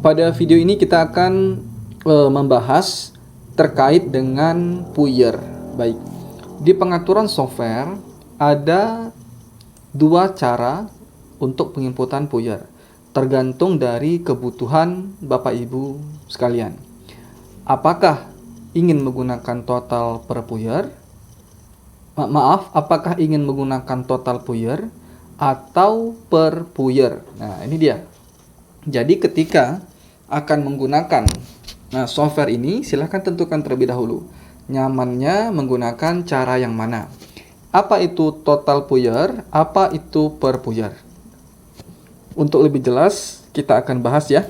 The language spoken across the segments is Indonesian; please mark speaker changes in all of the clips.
Speaker 1: Pada video ini kita akan membahas terkait dengan puyer. Baik, di pengaturan software ada dua cara untuk penginputan puyer, tergantung dari kebutuhan Bapak Ibu sekalian. Apakah ingin menggunakan total per puyer? Apakah ingin menggunakan total puyer atau per puyer? Nah, ini dia. Jadi ketika akan menggunakan software ini, silahkan tentukan terlebih dahulu nyamannya menggunakan cara yang mana. Apa itu total puyer? Apa itu per puyer? Untuk lebih jelas kita akan bahas ya.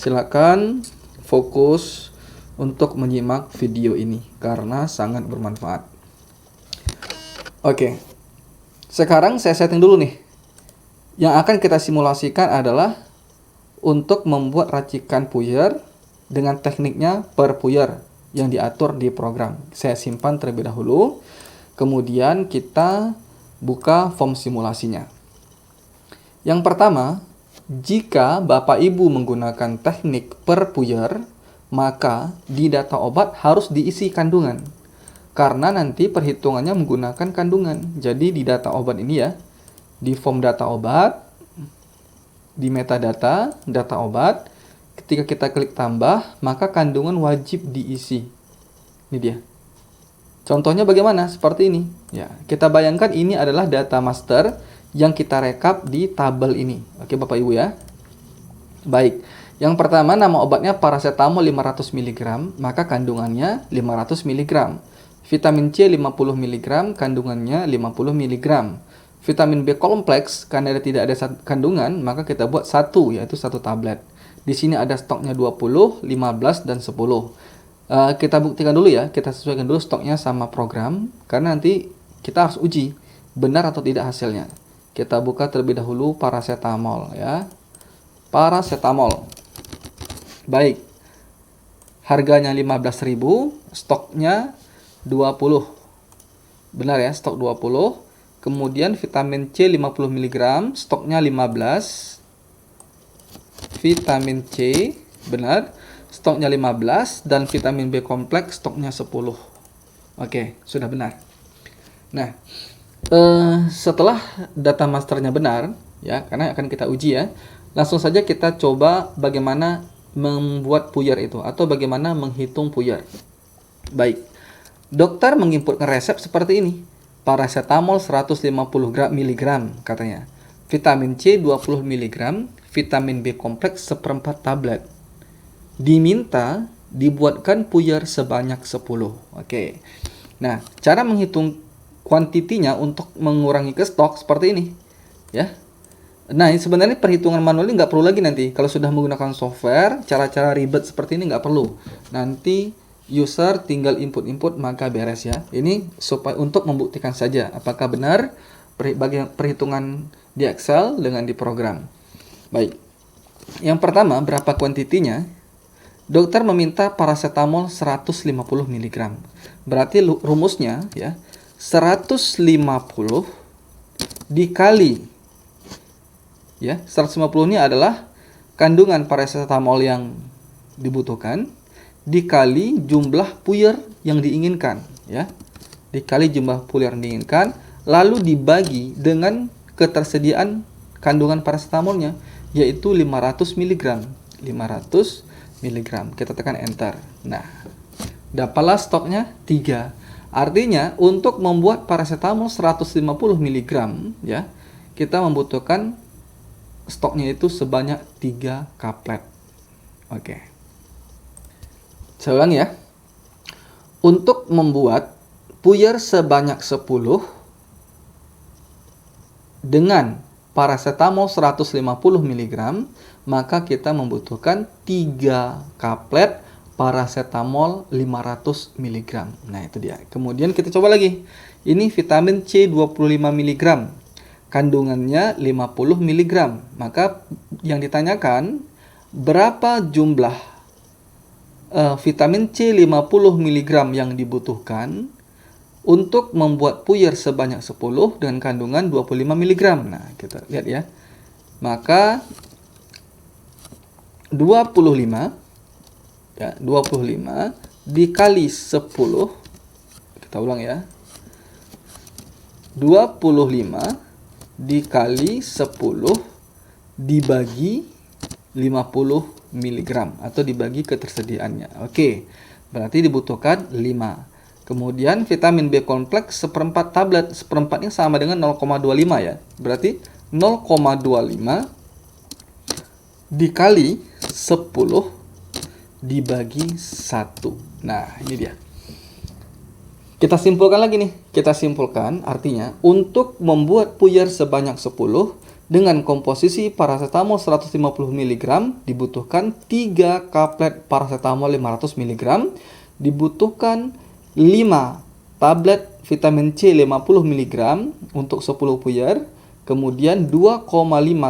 Speaker 1: Silakan fokus untuk menyimak video ini karena sangat bermanfaat. Oke, sekarang saya setting dulu nih. Yang akan kita simulasikan adalah untuk membuat racikan puyer dengan tekniknya per puyer yang diatur di program. Saya simpan terlebih dahulu, kemudian kita buka form simulasinya. Yang pertama, jika Bapak Ibu menggunakan teknik per puyer, maka di data obat harus diisi kandungan. Karena nanti perhitungannya menggunakan kandungan. Jadi di data obat ini ya, di form data obat, di metadata, data obat, ketika kita klik tambah, maka kandungan wajib diisi. Ini dia. Contohnya bagaimana? Seperti ini. Ya, kita bayangkan ini adalah data master yang kita rekap di tabel ini. Oke Bapak Ibu ya. Baik. Yang pertama, nama obatnya paracetamol 500 mg, maka kandungannya 500 mg. Vitamin C 50 mg, kandungannya 50 mg. Vitamin B kompleks, karena tidak ada kandungan, maka kita buat satu, yaitu satu tablet. Di sini ada stoknya 20, 15, dan 10. Kita buktikan dulu ya, kita sesuaikan dulu stoknya sama program, karena nanti kita harus uji benar atau tidak hasilnya. Kita buka terlebih dahulu paracetamol ya. Paracetamol. Baik. Harganya 15.000, stoknya 20. Benar ya, stok 20. Kemudian vitamin C 50 mg, stoknya 15. Vitamin C, benar, stoknya 15. Dan vitamin B kompleks, stoknya 10. Oke, sudah benar. Nah, setelah data masternya benar, ya, karena akan kita uji ya, langsung saja kita coba bagaimana membuat puyer itu, atau bagaimana menghitung puyer. Baik. Dokter menginputkan resep seperti ini. Paracetamol 150 mg katanya. Vitamin C 20 mg, vitamin B kompleks seperempat tablet. Diminta dibuatkan puyer sebanyak 10. Oke. Nah, cara menghitung kuantitinya untuk mengurangi ke stok seperti ini. Ya. Nah, sebenarnya perhitungan manual ini nggak perlu lagi nanti. Kalau sudah menggunakan software, cara-cara ribet seperti ini nggak perlu. Nanti user tinggal input maka beres ya. Ini supaya untuk membuktikan saja apakah benar perhitungan di Excel dengan di program. Baik. Yang pertama, berapa kuantitinya? Dokter meminta paracetamol 150 mg. Berarti rumusnya ya, 150 dikali ya, 150 ini adalah kandungan paracetamol yang dibutuhkan dikali jumlah puyer yang diinginkan ya, dikali jumlah puyer yang diinginkan, lalu dibagi dengan ketersediaan kandungan paracetamolnya, yaitu 500 mg. 500 mg, kita tekan enter. Nah, dapatlah stoknya 3. Artinya untuk membuat paracetamol 150 mg ya, kita membutuhkan stoknya itu sebanyak 3 kaplet. Oke. Saya ulangi ya. Untuk membuat puyer sebanyak 10 dengan paracetamol 150 mg, maka kita membutuhkan 3 kaplet paracetamol 500 mg. Nah, itu dia. Kemudian kita coba lagi. Ini vitamin C 25 mg. Kandungannya 50 mg. Maka yang ditanyakan berapa jumlah vitamin C 50 mg yang dibutuhkan untuk membuat puyer sebanyak 10 dengan kandungan 25 mg. Nah, kita lihat ya. Maka 25 ya, 25 dikali 10, kita ulang ya. 25 dikali 10 dibagi 50 mg atau dibagi ketersediaannya. Oke, berarti dibutuhkan 5. Kemudian vitamin B kompleks seperempat tablet. Seperempatnya sama dengan 0,25 ya. Berarti 0,25 dikali 10 dibagi 1. Nah, ini dia. Kita simpulkan lagi nih. Kita simpulkan artinya untuk membuat puyer sebanyak 10 dengan komposisi paracetamol 150 mg dibutuhkan 3 kaplet paracetamol 500 mg, dibutuhkan 5 tablet vitamin C 50 mg untuk 10 puyer, kemudian 2,5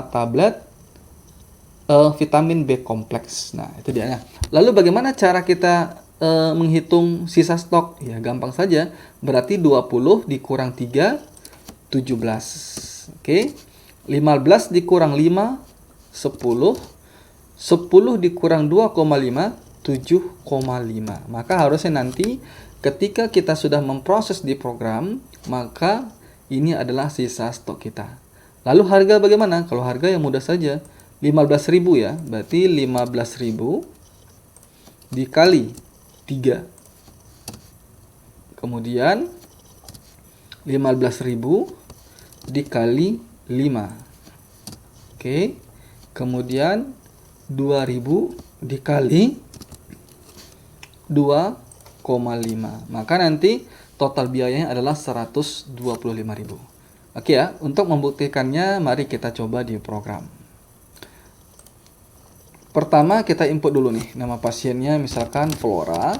Speaker 1: tablet vitamin B kompleks. Nah, itu dia. Nah, lalu bagaimana cara kita menghitung sisa stok? Ya, gampang saja. Berarti 20 dikurang 3, 17. Oke. 15 dikurang 5, 10. 10 dikurang 2,5, 7,5. Maka harusnya nanti ketika kita sudah memproses di program, maka ini adalah sisa stok kita. Lalu harga bagaimana? Kalau harga yang mudah saja, 15.000 ya. Berarti 15.000 dikali 3. Kemudian 15.000 dikali 5. Oke. Kemudian 2.000 dikali 2,5. Maka nanti total biayanya adalah 125.000. Oke ya, untuk membuktikannya mari kita coba di program. Pertama kita input dulu nih, nama pasiennya misalkan Flora.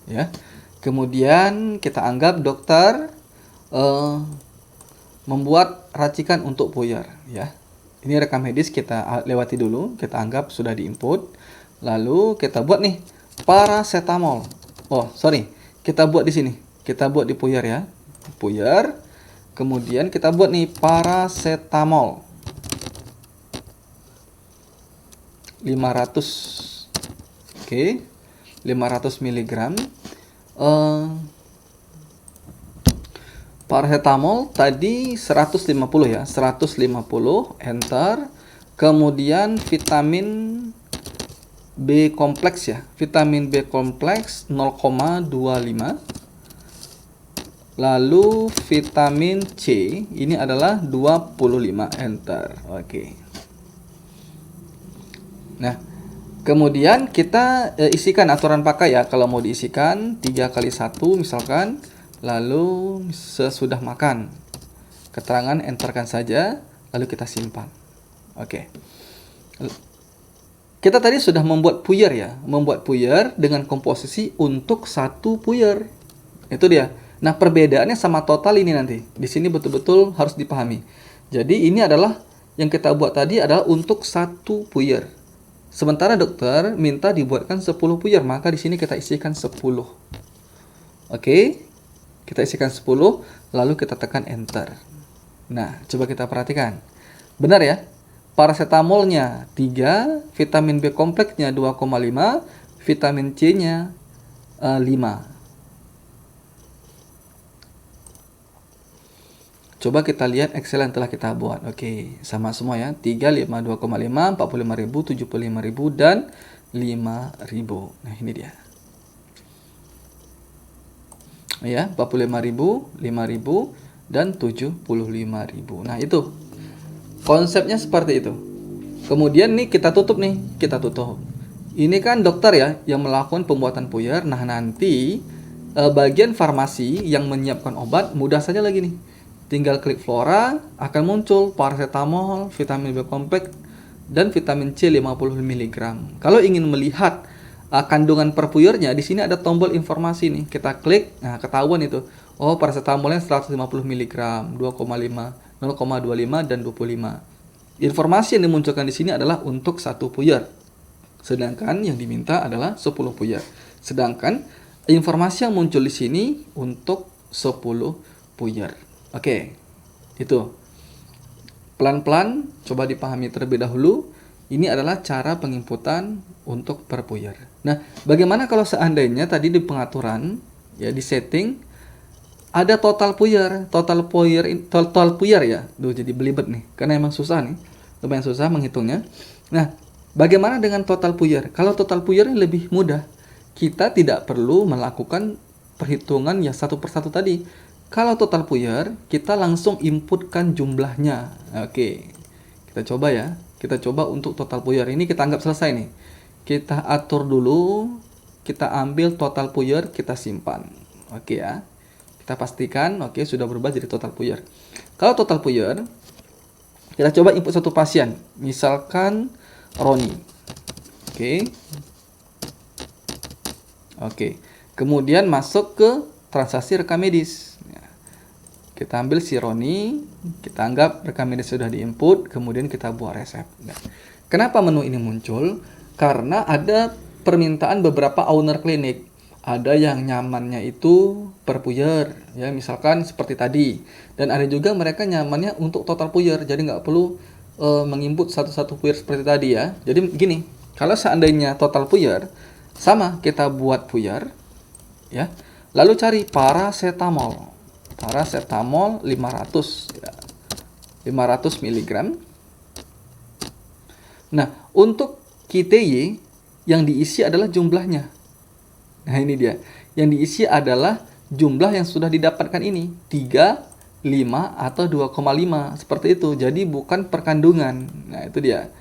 Speaker 1: Ya. Kemudian kita anggap dokter membuat racikan untuk puyer ya. Ini rekam medis kita lewati dulu, kita anggap sudah diinput. Lalu kita buat nih paracetamol. Oh, sorry. Kita buat di sini. Kita buat di puyer ya. Puyer. Kemudian kita buat nih paracetamol 500. Oke. 500 mg. Paracetamol tadi 150 ya. 150, enter. Kemudian vitamin B kompleks ya. Vitamin B kompleks 0,25. Lalu vitamin C ini adalah 25, enter. Oke. Nah, kemudian kita isikan aturan pakai ya. Kalau mau diisikan 3 kali 1 misalkan. Lalu sesudah makan. Keterangan enterkan saja. Lalu kita simpan. Oke. Kita tadi sudah membuat puyer ya. Membuat puyer dengan komposisi untuk 1 puyer. Itu dia. Nah, perbedaannya sama total ini nanti. Di sini betul-betul harus dipahami. Jadi ini adalah yang kita buat tadi adalah untuk 1 puyer. Sementara dokter minta dibuatkan 10 puyer, maka di sini kita isikan 10. Oke. Kita isikan 10, lalu kita tekan enter. Nah, coba kita perhatikan. Benar ya? Paracetamolnya 3, vitamin B kompleksnya 2,5, vitamin C-nya 5. Coba kita lihat Excel yang telah kita buat. Oke, sama semua ya. 3, 5, 2,5, 45.000, 75.000, dan 5.000. Nah, ini dia. Ya, 45.000, 5.000, dan 75.000. Nah, itu. Konsepnya seperti itu. Kemudian nih kita tutup nih. Kita tutup. Ini kan dokter ya yang melakukan pembuatan puyer. Nah, nanti bagian farmasi yang menyiapkan obat mudah saja lagi nih. Tinggal klik Flora, akan muncul paracetamol, vitamin B kompleks, dan vitamin C 50 mg. Kalau ingin melihat kandungan per puyernya, di sini ada tombol informasi nih. Kita klik, nah ketahuan itu. Oh, paracetamolnya 150 mg, 2,5, 0,25 dan 25. Informasi yang dimunculkan di sini adalah untuk 1 puyer. Sedangkan yang diminta adalah 10 puyer. Sedangkan informasi yang muncul di sini untuk 10 puyer. Oke. Itu. pelan-pelan coba dipahami terlebih dahulu. Ini adalah cara penginputan untuk per puyer. Nah, bagaimana kalau seandainya tadi di pengaturan, ya di setting, ada total puyer ya. Duh, jadi belibet nih, karena emang susah nih, lumayan susah menghitungnya. Nah, bagaimana dengan total puyer? Kalau total puyer lebih mudah, kita tidak perlu melakukan perhitungan yang satu persatu tadi. Kalau total puyer, kita langsung inputkan jumlahnya. Oke, kita coba ya. Kita coba untuk total puyer. Ini kita anggap selesai nih. Kita atur dulu, kita ambil total puyer, kita simpan. Oke ya. Kita pastikan, oke, sudah berubah jadi total puyer. Kalau total puyer, kita coba input satu pasien. Misalkan Roni. Oke. Oke. Kemudian masuk ke transaksi rekam medis. Kita ambil si Roni, kita anggap rekam medis sudah diinput, kemudian kita buat resep. Kenapa menu ini muncul? Karena ada permintaan beberapa owner klinik. Ada yang nyamannya itu per puyer, ya misalkan seperti tadi. Dan ada juga mereka nyamannya untuk total puyer, jadi nggak perlu menginput satu-satu puyer seperti tadi ya. Jadi gini, kalau seandainya total puyer, sama kita buat puyer, ya. Lalu cari paracetamol 500, ya. 500 mg. Nah, untuk QTY yang diisi adalah jumlahnya. Nah, ini dia. Yang diisi adalah jumlah yang sudah didapatkan ini. 3, 5, atau 2,5. Seperti itu. Jadi bukan perkandungan. Nah, itu dia.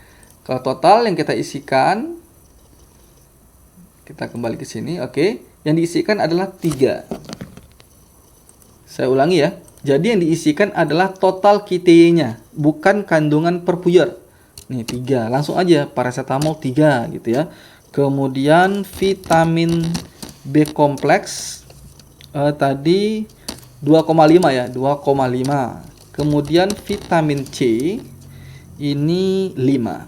Speaker 1: Kalau total yang kita isikan, kita kembali ke sini. Oke. Yang diisikan adalah 3. Saya ulangi ya. Jadi yang diisikan adalah total QTY-nya. Bukan kandungan per puyer. Nih, 3. Langsung aja. Paracetamol 3 gitu ya. Kemudian vitamin B kompleks tadi 2,5 ya, 2,5. Kemudian vitamin C ini 5.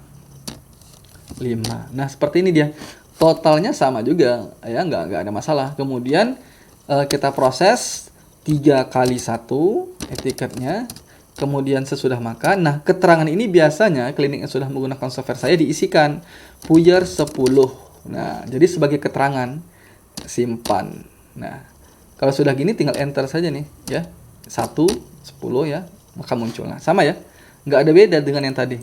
Speaker 1: Nah, seperti ini dia. Totalnya sama juga ya, nggak ada masalah. Kemudian kita proses 3 kali 1 etiketnya. Kemudian sesudah makan. Nah, keterangan ini biasanya klinik yang sudah menggunakan software saya diisikan puyer 10. Nah, jadi sebagai keterangan simpan. Nah, kalau sudah gini tinggal enter saja nih ya. 1, 10 ya, maka muncul. Nah, sama ya. Nggak ada beda dengan yang tadi.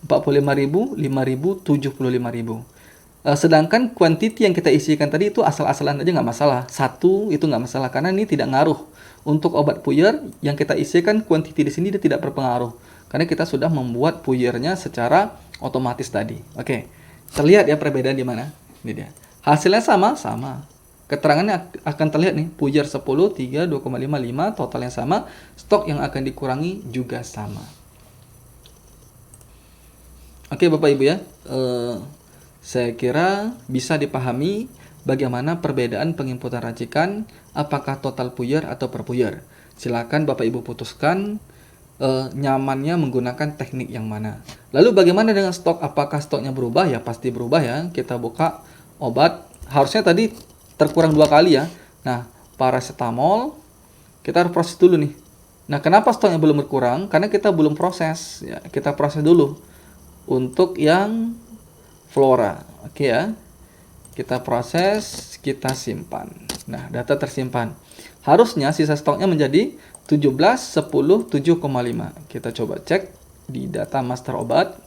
Speaker 1: 45.000, 5.000, 75.000. Sedangkan quantity yang kita isikan tadi itu asal-asalan aja nggak masalah. 1 itu nggak masalah karena ini tidak ngaruh. Untuk obat puyer yang kita isikan quantity di sini dia tidak berpengaruh karena kita sudah membuat puyernya secara otomatis tadi. Oke. Terlihat ya perbedaan di mana? Ini dia. Hasilnya sama. Keterangannya akan terlihat nih. Puyer 10, 3, 2,5, 5. Totalnya sama. Stok yang akan dikurangi juga sama. Oke Bapak Ibu ya. Saya kira bisa dipahami bagaimana perbedaan penginputan racikan, apakah total puyer atau per puyer. Silakan Bapak Ibu putuskan nyamannya menggunakan teknik yang mana. Lalu bagaimana dengan stok? Apakah stoknya berubah? Ya pasti berubah ya. Kita buka obat, harusnya tadi terkurang 2 kali ya. Nah, paracetamol kita harus proses dulu nih. Nah, kenapa stoknya belum berkurang? Karena kita belum proses ya. Kita proses dulu untuk yang flora. Oke ya. Kita proses, kita simpan. Nah, data tersimpan. Harusnya sisa stoknya menjadi 17, 10, 7,5. Kita coba cek di data master obat.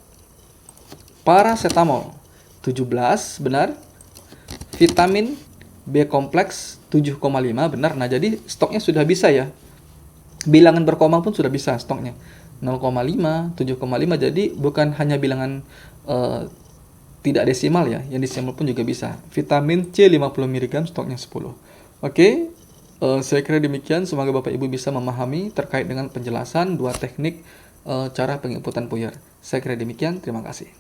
Speaker 1: Paracetamol 17, benar. Vitamin B kompleks 7,5, benar. Nah, jadi stoknya sudah bisa ya. Bilangan berkoma pun sudah bisa stoknya. 0,5, 7,5. Jadi bukan hanya bilangan tidak desimal ya, yang desimal pun juga bisa. Vitamin C 50 mg stoknya 10. Oke, saya kira demikian. Semoga Bapak Ibu bisa memahami terkait dengan penjelasan 2 teknik cara penginputan puyer. Saya kira demikian. Terima kasih.